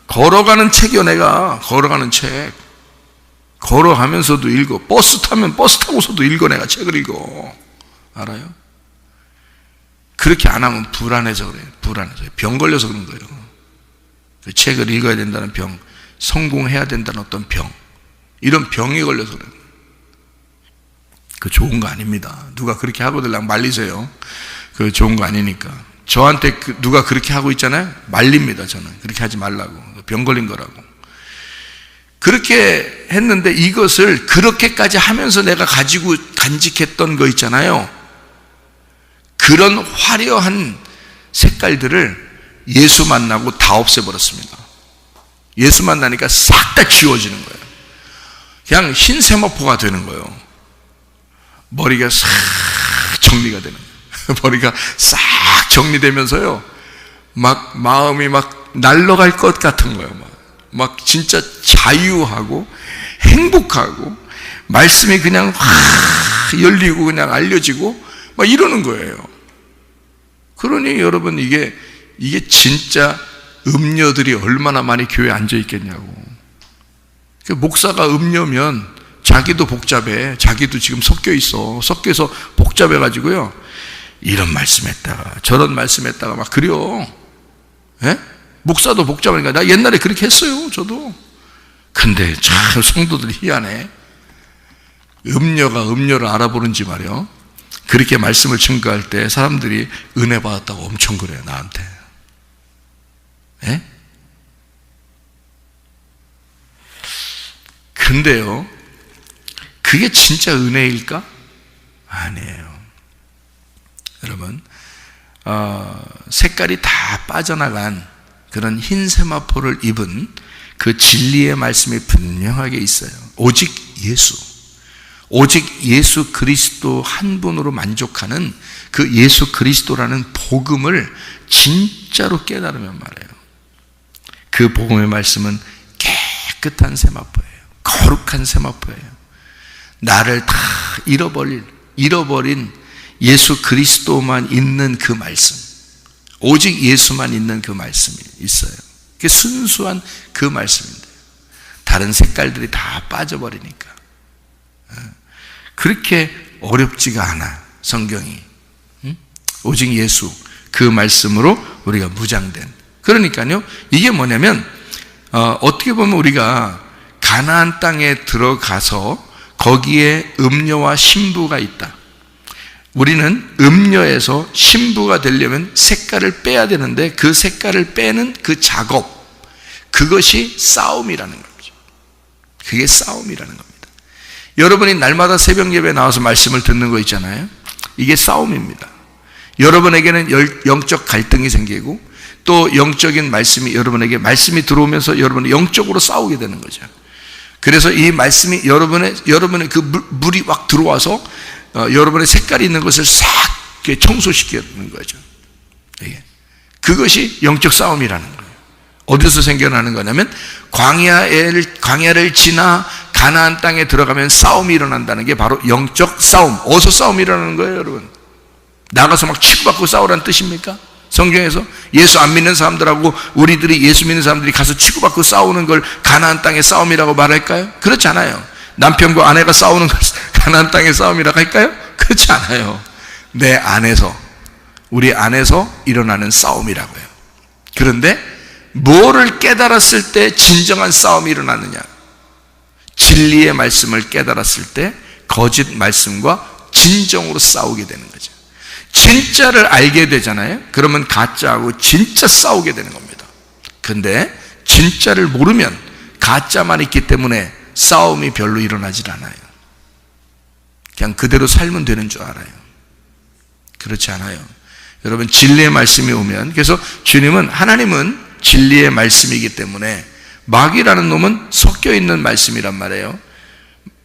[SPEAKER 2] 걸어가는 책이요. 내가 걸어가는 책 걸어가면서도 읽어. 버스 타면 버스 타고서도 읽어. 내가 책을 읽어. 알아요? 그렇게 안 하면 불안해서 그래요. 불안해서. 병 걸려서 그런 거예요. 그 책을 읽어야 된다는 병, 성공해야 된다는 어떤 병, 이런 병이 걸려서 그래요. 그 좋은 거 아닙니다. 누가 그렇게 하고들 말리세요. 그 좋은 거 아니니까. 저한테 누가 그렇게 하고 있잖아요. 말립니다. 저는 그렇게 하지 말라고. 병 걸린 거라고. 그렇게 했는데, 이것을 그렇게까지 하면서 내가 가지고 간직했던 거 있잖아요. 그런 화려한 색깔들을 예수 만나고 다 없애버렸습니다. 예수 만나니까 싹 다 지워지는 거예요. 그냥 흰 세마포가 되는 거예요. 머리가 싹 정리가 되는 거예요. 머리가 싹 정리되면서요, 막 마음이 막 날아갈 것 같은 거예요. 막 진짜 자유하고 행복하고 말씀이 그냥 확 열리고 그냥 알려지고 막 이러는 거예요. 그러니 여러분 이게 진짜 음녀들이 얼마나 많이 교회에 앉아 있겠냐고. 목사가 음녀면 자기도 복잡해. 자기도 지금 섞여서 복잡해가지고요. 이런 말씀했다가 저런 말씀했다가 막 그래요. 예? 목사도 복잡하니까 나 옛날에 그렇게 했어요. 저도. 근데 참 성도들이 희한해. 음녀가 음녀를 알아보는지 말이요. 그렇게 말씀을 증거할 때 사람들이 은혜 받았다고 엄청 그래요. 나한테. 예? 근데요, 그게 진짜 은혜일까? 아니에요. 여러분, 색깔이 다 빠져나간 그런 흰 세마포를 입은 그 진리의 말씀이 분명하게 있어요. 오직 예수 그리스도 한 분으로 만족하는 그 예수 그리스도라는 복음을 진짜로 깨달으면 말이에요. 그 복음의 말씀은 깨끗한 세마포예요. 거룩한 세마포예요. 나를 다 잃어버린 예수 그리스도만 있는 그 말씀, 오직 예수만 있는 그 말씀이 있어요. 그게 순수한 그 말씀인데 다른 색깔들이 다 빠져버리니까 그렇게 어렵지가 않아. 성경이 오직 예수 그 말씀으로 우리가 무장된. 그러니까요, 이게 뭐냐면 어떻게 보면 우리가 가나안 땅에 들어가서 거기에 음녀와 신부가 있다. 우리는 음녀에서 신부가 되려면 색깔을 빼야 되는데 그 색깔을 빼는 그 작업, 그것이 싸움이라는 거죠. 그게 싸움이라는 겁니다. 여러분이 날마다 새벽 예배에 나와서 말씀을 듣는 거 있잖아요. 이게 싸움입니다. 여러분에게는 영적 갈등이 생기고 또 영적인 말씀이 여러분에게 말씀이 들어오면서 여러분은 영적으로 싸우게 되는 거죠. 그래서 이 말씀이 여러분의 그 물이 막 들어와서 여러분의 색깔이 있는 것을 싹 청소시키는 거죠. 그것이 영적 싸움이라는 거예요. 어디서 생겨나는 거냐면 광야를 지나 가나안 땅에 들어가면 싸움이 일어난다는 게 바로 영적 싸움. 어디서 싸움이 일어나는 거예요, 여러분? 나가서 막 치고받고 싸우라는 뜻입니까? 성경에서 예수 안 믿는 사람들하고 우리들이 예수 믿는 사람들이 가서 치고받고 싸우는 걸 가나안 땅의 싸움이라고 말할까요? 그렇지 않아요. 남편과 아내가 싸우는 걸 가나안 땅의 싸움이라고 할까요? 그렇지 않아요. 내 안에서, 우리 안에서 일어나는 싸움이라고요. 그런데 뭐를 깨달았을 때 진정한 싸움이 일어나느냐? 진리의 말씀을 깨달았을 때 거짓 말씀과 진정으로 싸우게 되는 거죠. 진짜를 알게 되잖아요. 그러면 가짜하고 진짜 싸우게 되는 겁니다. 근데 진짜를 모르면 가짜만 있기 때문에 싸움이 별로 일어나질 않아요. 그냥 그대로 살면 되는 줄 알아요. 그렇지 않아요. 여러분, 진리의 말씀이 오면, 그래서 주님은, 하나님은 진리의 말씀이기 때문에 마귀라는 놈은 섞여 있는 말씀이란 말이에요.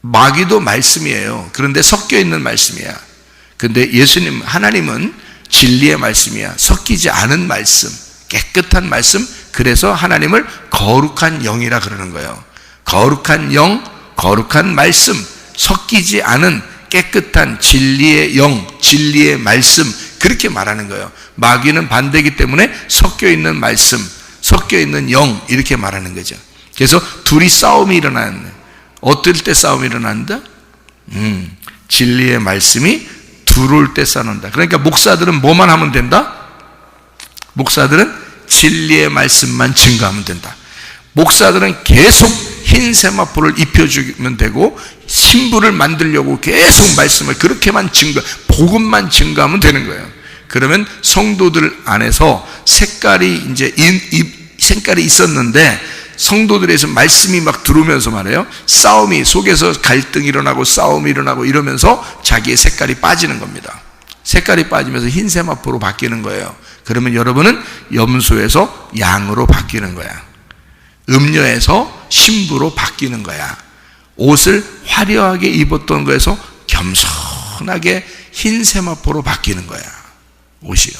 [SPEAKER 2] 마귀도 말씀이에요. 그런데 섞여 있는 말씀이야. 근데 예수님, 하나님은 진리의 말씀이야. 섞이지 않은 말씀, 깨끗한 말씀. 그래서 하나님을 거룩한 영이라 그러는 거예요. 거룩한 영, 거룩한 말씀, 섞이지 않은 깨끗한 진리의 영, 진리의 말씀, 그렇게 말하는 거예요. 마귀는 반대이기 때문에 섞여 있는 말씀, 섞여 있는 영, 이렇게 말하는 거죠. 그래서 둘이 싸움이 일어나는 거예요. 어떨 때 싸움이 일어난다? 진리의 말씀이 들어올 때 싸운다. 그러니까 목사들은 뭐만 하면 된다? 목사들은 진리의 말씀만 증거하면 된다. 목사들은 계속 흰 세마포를 입혀주면 되고 신부를 만들려고 계속 말씀을 그렇게만 복음만 증거하면 되는 거예요. 그러면 성도들 안에서 색깔이 있었는데 성도들에서 말씀이 막 들어오면서 말해요. 싸움이, 속에서 갈등이 일어나고 싸움이 일어나고 이러면서 자기의 색깔이 빠지는 겁니다. 색깔이 빠지면서 흰 세마포로 바뀌는 거예요. 그러면 여러분은 염소에서 양으로 바뀌는 거야. 음녀에서 신부로 바뀌는 거야. 옷을 화려하게 입었던 거에서 겸손하게 흰 세마포로 바뀌는 거야. 옷이요.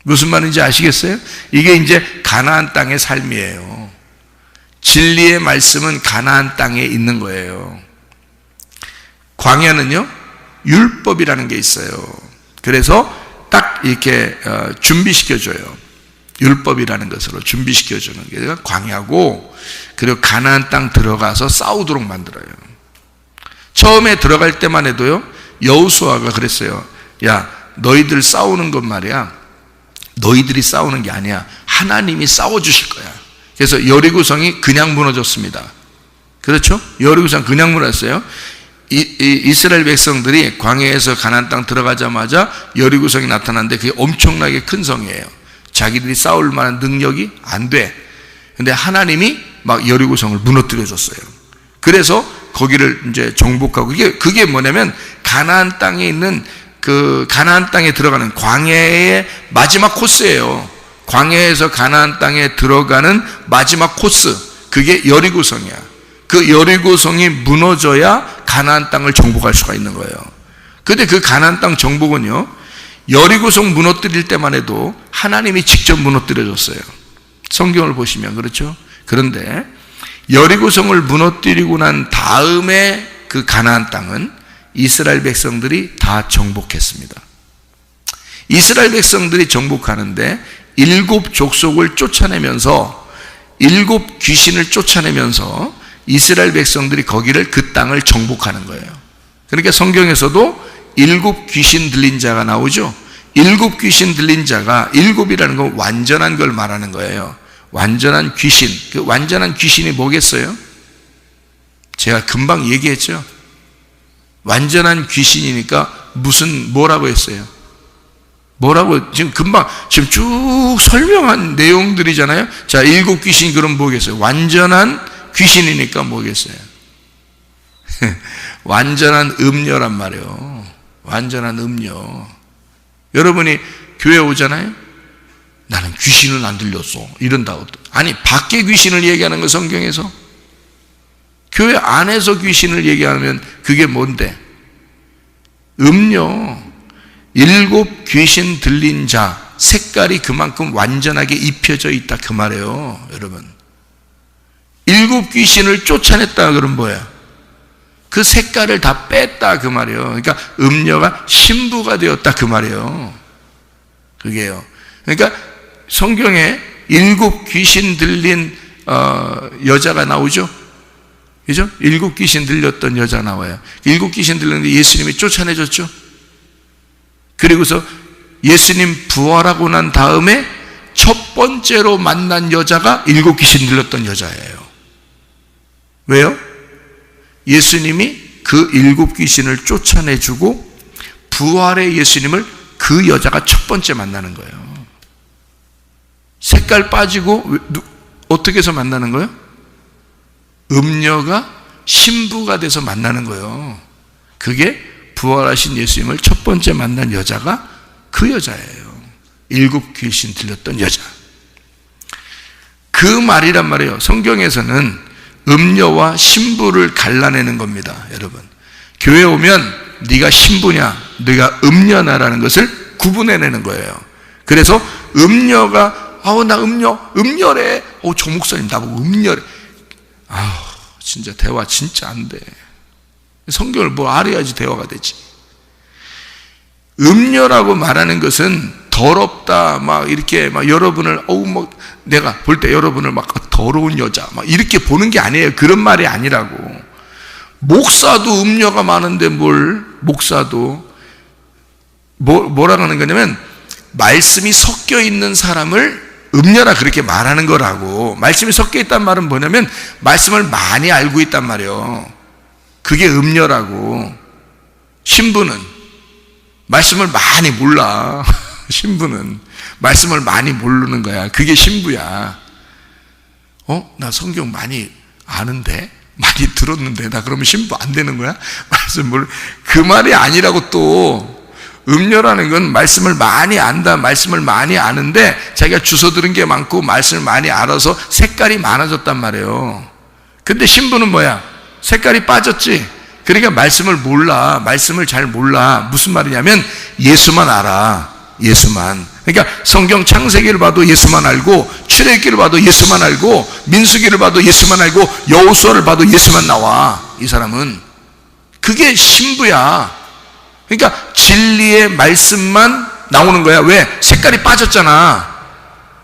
[SPEAKER 2] 무슨 말인지 아시겠어요? 이게 이제 가나안 땅의 삶이에요. 진리의 말씀은 가나안 땅에 있는 거예요. 광야는요, 율법이라는 게 있어요. 그래서 딱 이렇게 준비시켜줘요. 율법이라는 것으로 준비시켜주는 게 광야고, 그리고 가나안 땅 들어가서 싸우도록 만들어요. 처음에 들어갈 때만 해도요, 여호수아가 그랬어요. 야, 너희들 싸우는 것 말이야, 너희들이 싸우는 게 아니야, 하나님이 싸워주실 거야. 그래서 여리고성이 그냥 무너졌습니다. 그렇죠? 여리고성 그냥 무너졌어요. 이스라엘 백성들이 광야에서 가나안 땅 들어가자마자 여리고성이 나타났는데 그게 엄청나게 큰 성이에요. 자기들이 싸울 만한 능력이 안 돼. 근데 하나님이 막 여리고성을 무너뜨려 줬어요. 그래서 거기를 이제 정복하고, 그게 뭐냐면 가나안 땅에 있는 그 가나안 땅에 들어가는 광야의 마지막 코스예요. 광야에서 가나안 땅에 들어가는 마지막 코스, 그게 여리고성이야. 그 여리고성이 무너져야 가나안 땅을 정복할 수가 있는 거예요. 근데 그 가나안 땅 정복은요, 여리고성 무너뜨릴 때만 해도 하나님이 직접 무너뜨려 줬어요. 성경을 보시면 그렇죠. 그런데 여리고성을 무너뜨리고 난 다음에 그 가나안 땅은 이스라엘 백성들이 다 정복했습니다. 이스라엘 백성들이 정복하는데 7 족속을 쫓아내면서, 7 귀신을 쫓아내면서 이스라엘 백성들이 거기를, 그 땅을 정복하는 거예요. 그러니까 성경에서도 7 귀신 들린 자가 나오죠. 7 귀신 들린 자가, 7이라는 건 완전한 걸 말하는 거예요. 완전한 귀신. 그 완전한 귀신이 뭐겠어요? 제가 금방 얘기했죠. 완전한 귀신이니까 뭐라고 했어요? 뭐라고 지금 금방 지금 쭉 설명한 내용들이잖아요. 자, 7 귀신 그럼 뭐겠어요? 완전한 귀신이니까 뭐겠어요? 완전한 음녀란 말이에요. 완전한 음녀. 여러분이 교회 오잖아요. 나는 귀신을 안 들렸어 이런다고. 아니, 밖에 귀신을 얘기하는 거 성경에서? 교회 안에서 귀신을 얘기하면 그게 뭔데? 음녀. 7 귀신 들린 자, 색깔이 그만큼 완전하게 입혀져 있다 그 말이에요. 여러분, 7 귀신을 쫓아냈다 그럼 뭐야? 그 색깔을 다 뺐다 그 말이에요. 그러니까 음녀가 신부가 되었다 그 말이에요. 그게요. 그러니까 성경에 7 귀신 들린 여자가 나오죠. 그죠? 7 귀신 들렸던 여자 나와요. 7 귀신 들렸는데 예수님이 쫓아내줬죠. 그리고서 예수님 부활하고 난 다음에 첫 번째로 만난 여자가 7 귀신 들렸던 여자예요. 왜요? 예수님이 그 7 귀신을 쫓아내주고 부활의 예수님을 그 여자가 첫 번째 만나는 거예요. 색깔 빠지고 어떻게 해서 만나는 거예요? 음녀가 신부가 돼서 만나는 거예요. 그게 부활하신 예수님을 첫 번째 만난 여자가 그 여자예요. 7 귀신 들렸던 여자. 그 말이란 말이에요. 성경에서는 음녀와 신부를 갈라내는 겁니다. 여러분, 교회 오면 네가 신부냐 네가 음녀나라는 것을 구분해내는 거예요. 그래서 음녀가 나 음녀래. 저 목사님 나보고 음녀래. 진짜 대화 진짜 안 돼. 성경을 뭐 알아야지 대화가 되지. 음녀라고 말하는 것은 더럽다, 막 이렇게 막 여러분을 내가 볼 때 여러분을 막 더러운 여자 막 이렇게 보는 게 아니에요. 그런 말이 아니라고. 목사도 음녀가 많은데 목사도 뭐라고 하는 거냐면 말씀이 섞여 있는 사람을 음녀라 그렇게 말하는 거라고. 말씀이 섞여 있단 말은 뭐냐면 말씀을 많이 알고 있단 말이에요. 그게 음녀라고. 신부는 말씀을 많이 몰라. 신부는 말씀을 많이 모르는 거야. 그게 신부야. 나 성경 많이 아는데, 많이 들었는데, 나 그러면 신부 안 되는 거야? 그 말이 아니라고. 또 음녀라는 건 말씀을 많이 안다, 말씀을 많이 아는데 자기가 주워 들은 게 많고 말씀을 많이 알아서 색깔이 많아졌단 말이에요. 근데 신부는 뭐야? 색깔이 빠졌지. 그러니까 말씀을 몰라. 말씀을 잘 몰라. 무슨 말이냐면 예수만 알아. 예수만. 그러니까 성경 창세기를 봐도 예수만 알고, 출애굽기를 봐도 예수만 알고, 민수기를 봐도 예수만 알고, 여호수아를 봐도 예수만 나와. 이 사람은 그게 신부야. 그러니까 진리의 말씀만 나오는 거야. 왜? 색깔이 빠졌잖아.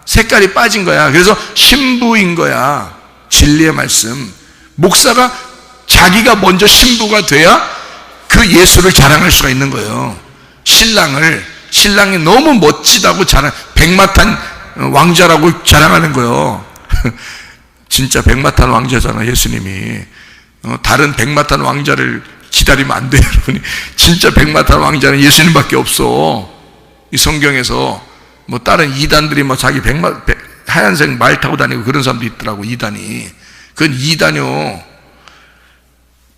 [SPEAKER 2] 색깔이 빠진 거야. 그래서 신부인 거야. 진리의 말씀. 목사가 자기가 먼저 신부가 돼야 그 예수를 자랑할 수가 있는 거예요. 신랑이 너무 멋지다고 백마탄 왕자라고 자랑하는 거예요. 진짜 백마탄 왕자잖아, 예수님이. 다른 백마탄 왕자를 기다리면 안 돼요, 여러분이. 진짜 백마탄 왕자는 예수님밖에 없어. 이 성경에서 뭐 다른 이단들이 뭐 자기 하얀색 말 타고 다니고 그런 사람도 있더라고, 이단이. 그건 이단이요.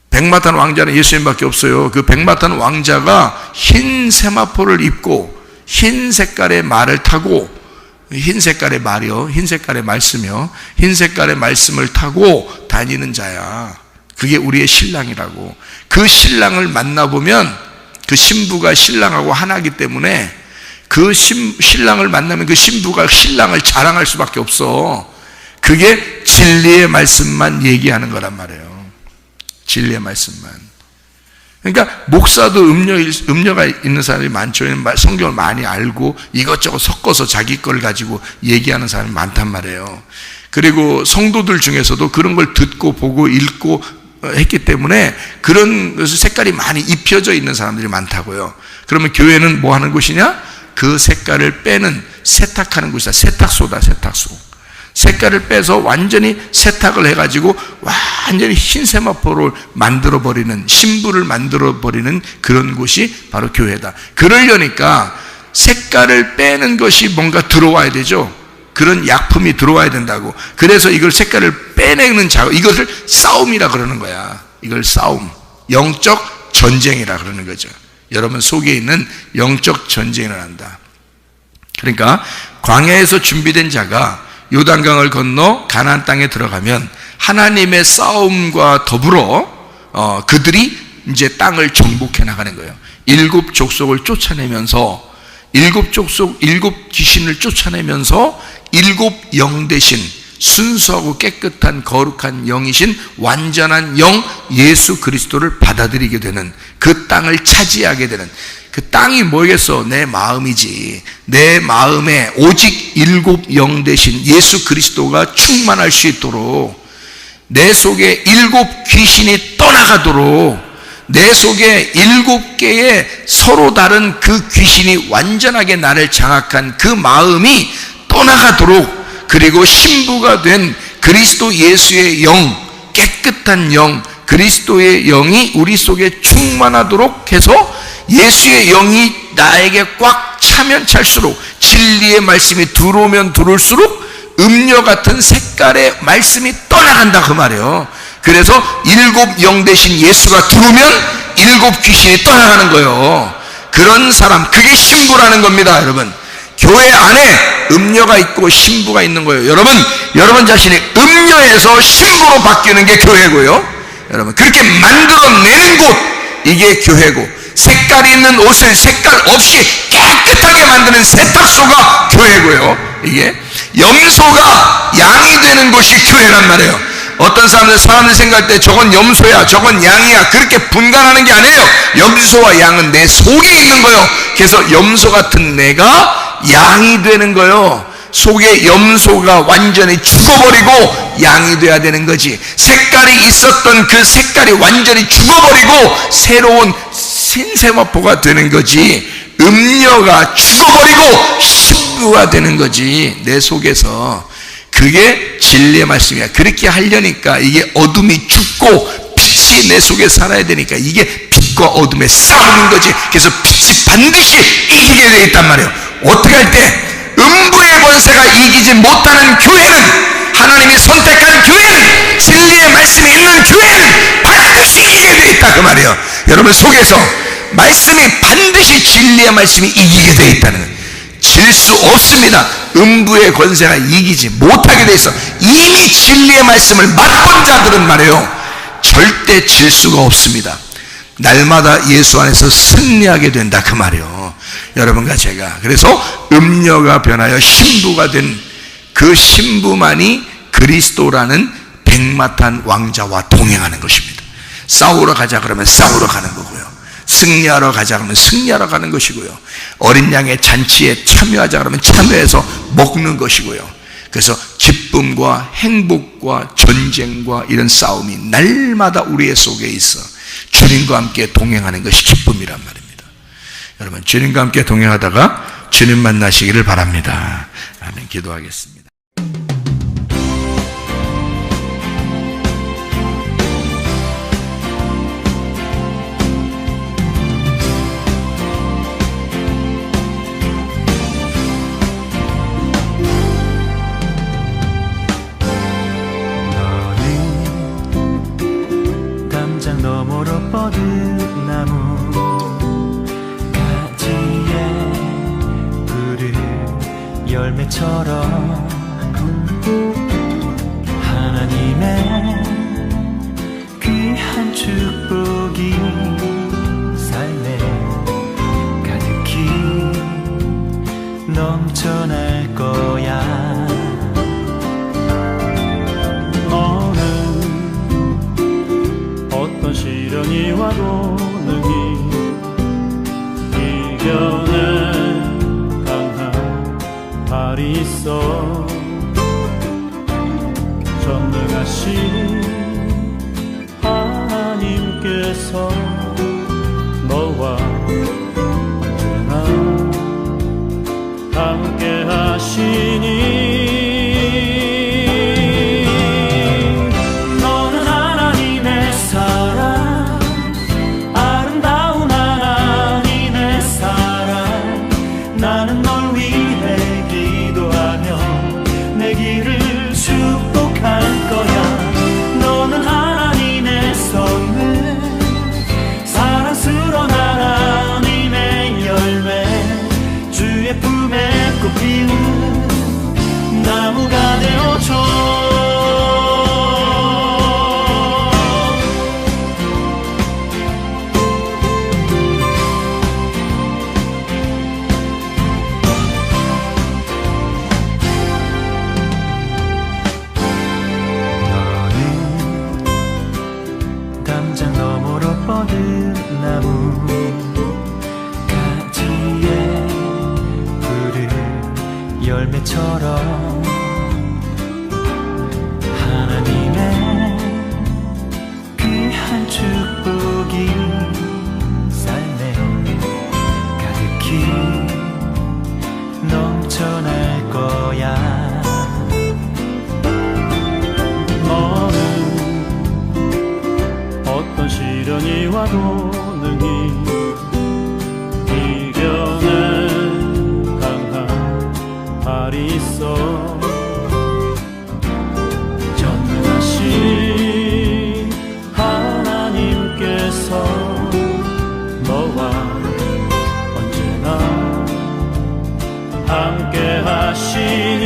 [SPEAKER 2] 백마탄 왕자는 예수님밖에 없어요. 그 백마탄 왕자가 흰 세마포를 입고 흰 색깔의 말을 타고, 흰 색깔의 말이요, 흰 색깔의 말씀이요, 흰 색깔의 말씀을 타고 다니는 자야. 그게 우리의 신랑이라고. 그 신랑을 만나보면 그 신부가 신랑하고 하나이기 때문에 그 신랑을 만나면 그 신부가 신랑을 자랑할 수밖에 없어. 그게 진리의 말씀만 얘기하는 거란 말이에요. 진리의 말씀만. 그러니까 목사도 음료가 있는 사람이 많죠. 성경을 많이 알고 이것저것 섞어서 자기 걸 가지고 얘기하는 사람이 많단 말이에요. 그리고 성도들 중에서도 그런 걸 듣고 보고 읽고 했기 때문에 그런 것을 색깔이 많이 입혀져 있는 사람들이 많다고요. 그러면 교회는 뭐 하는 곳이냐? 그 색깔을 빼는, 세탁하는 곳이다. 세탁소다, 세탁소. 색깔을 빼서 완전히 세탁을 해가지고 완전히 흰 세마포를 만들어버리는, 신부를 만들어버리는 그런 곳이 바로 교회다. 그러려니까 색깔을 빼는 것이 뭔가 들어와야 되죠. 그런 약품이 들어와야 된다고. 그래서 이걸 색깔을 빼내는 작업, 이것을 싸움이라 그러는 거야. 이걸 싸움, 영적 전쟁이라 그러는 거죠. 여러분 속에 있는 영적 전쟁을 한다. 그러니까 광야에서 준비된 자가 요단강을 건너 가나안 땅에 들어가면 하나님의 싸움과 더불어 그들이 이제 땅을 정복해 나가는 거예요. 7 족속을 쫓아내면서, 7 족속 7 귀신을 쫓아내면서 7 영 대신 순수하고 깨끗한 거룩한 영이신 완전한 영 예수 그리스도를 받아들이게 되는, 그 땅을 차지하게 되는, 그 땅이 뭐겠어? 내 마음이지. 내 마음에 오직 7 영 대신 예수 그리스도가 충만할 수 있도록, 내 속에 7 귀신이 떠나가도록, 내 속에 7개의 서로 다른 그 귀신이 완전하게 나를 장악한 그 마음이 떠나가도록, 그리고 신부가 된 그리스도 예수의 영, 깨끗한 영, 그리스도의 영이 우리 속에 충만하도록 해서 예수의 영이 나에게 꽉 차면 찰수록, 진리의 말씀이 들어오면 들어올수록 음료 같은 색깔의 말씀이 떠나간다 그 말이에요. 그래서 7 영 대신 예수가 들어오면 7 귀신이 떠나가는 거예요. 그런 사람, 그게 신부라는 겁니다. 여러분, 교회 안에 음료가 있고 신부가 있는 거예요. 여러분 자신이 음료에서 신부로 바뀌는 게 교회고요. 여러분, 그렇게 만들어내는 곳, 이게 교회고, 색깔 있는 옷을 색깔 없이 깨끗하게 만드는 세탁소가 교회고요. 이게 염소가 양이 되는 곳이 교회란 말이에요. 어떤 사람들 생각할 때 저건 염소야, 저건 양이야, 그렇게 분간하는 게 아니에요. 염소와 양은 내 속에 있는 거예요. 그래서 염소 같은 내가 양이 되는 거예요. 속에 염소가 완전히 죽어버리고 양이 돼야 되는 거지. 색깔이 있었던 그 색깔이 완전히 죽어버리고 새로운 신세마포가 되는 거지. 음료가 죽어버리고 신부가 되는 거지, 내 속에서. 그게 진리의 말씀이야. 그렇게 하려니까 이게 어둠이 죽고 빛이 내 속에 살아야 되니까 이게 빛과 어둠의 싸움인 거지. 그래서 빛이 반드시 이기게 되어 있단 말이에요. 어떻게 할 때? 음부의 권세가 이기지 못하는 교회는, 하나님이 선택한 교회는, 진리의 말씀이 있는 교회는 반드시 이기게 되어 있다 그 말이에요. 여러분 속에서 말씀이 반드시, 진리의 말씀이 이기게 되어 있다는 거예요. 질 수 없습니다. 음부의 권세가 이기지 못하게 돼 있어. 이미 진리의 말씀을 맛본 자들은 말이에요, 절대 질 수가 없습니다. 날마다 예수 안에서 승리하게 된다 그 말이에요. 여러분과 제가. 그래서 음녀가 변하여 신부가 된 그 신부만이 그리스도라는 백마탄 왕자와 동행하는 것입니다. 싸우러 가자 그러면 싸우러 가는 거고요, 승리하러 가자 그러면 승리하러 가는 것이고요, 어린 양의 잔치에 참여하자 그러면 참여해서 먹는 것이고요. 그래서 기쁨과 행복과 전쟁과 이런 싸움이 날마다 우리의 속에 있어 주님과 함께 동행하는 것이 기쁨이란 말입니다. 여러분, 주님과 함께 동행하다가 주님 만나시기를 바랍니다. 아멘. 기도하겠습니다.
[SPEAKER 3] 너머로 뻗은 나무 가지에 푸른 열매처럼 하나님의 귀한 축복이 삶에 가득히 넘쳐날 거야. 시련이 와도 능히 이겨낸 강한 발이 있어. 전능하신 하나님께서 너와 언제나 함께 하시니 나무가 되어줘. 너는 담장 너머로 뻗은 나무 가지에 푸른 열매처럼 하나님의 귀한 축복이 삶에 가득히 넘쳐날 거야. 너는 어떤 시련이 와도 능히 이겨낸 강한 발이 있어. 전능하신 하나님께서 너와 언제나 함께 하시니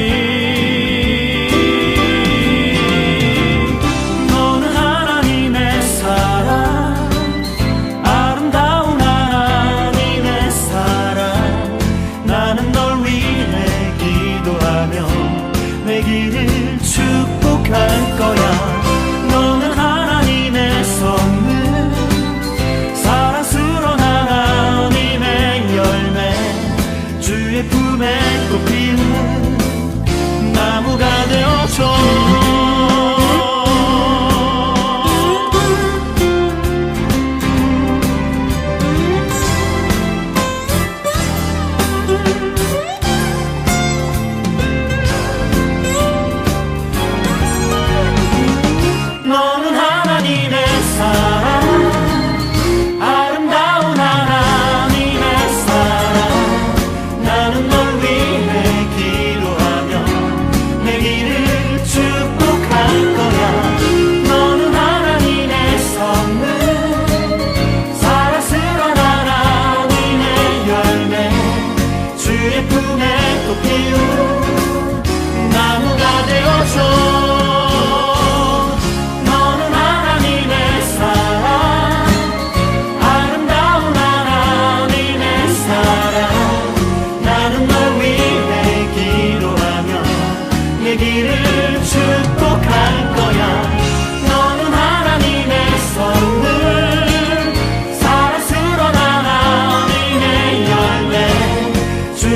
[SPEAKER 3] 너는 하나님의 사랑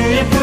[SPEAKER 3] 주의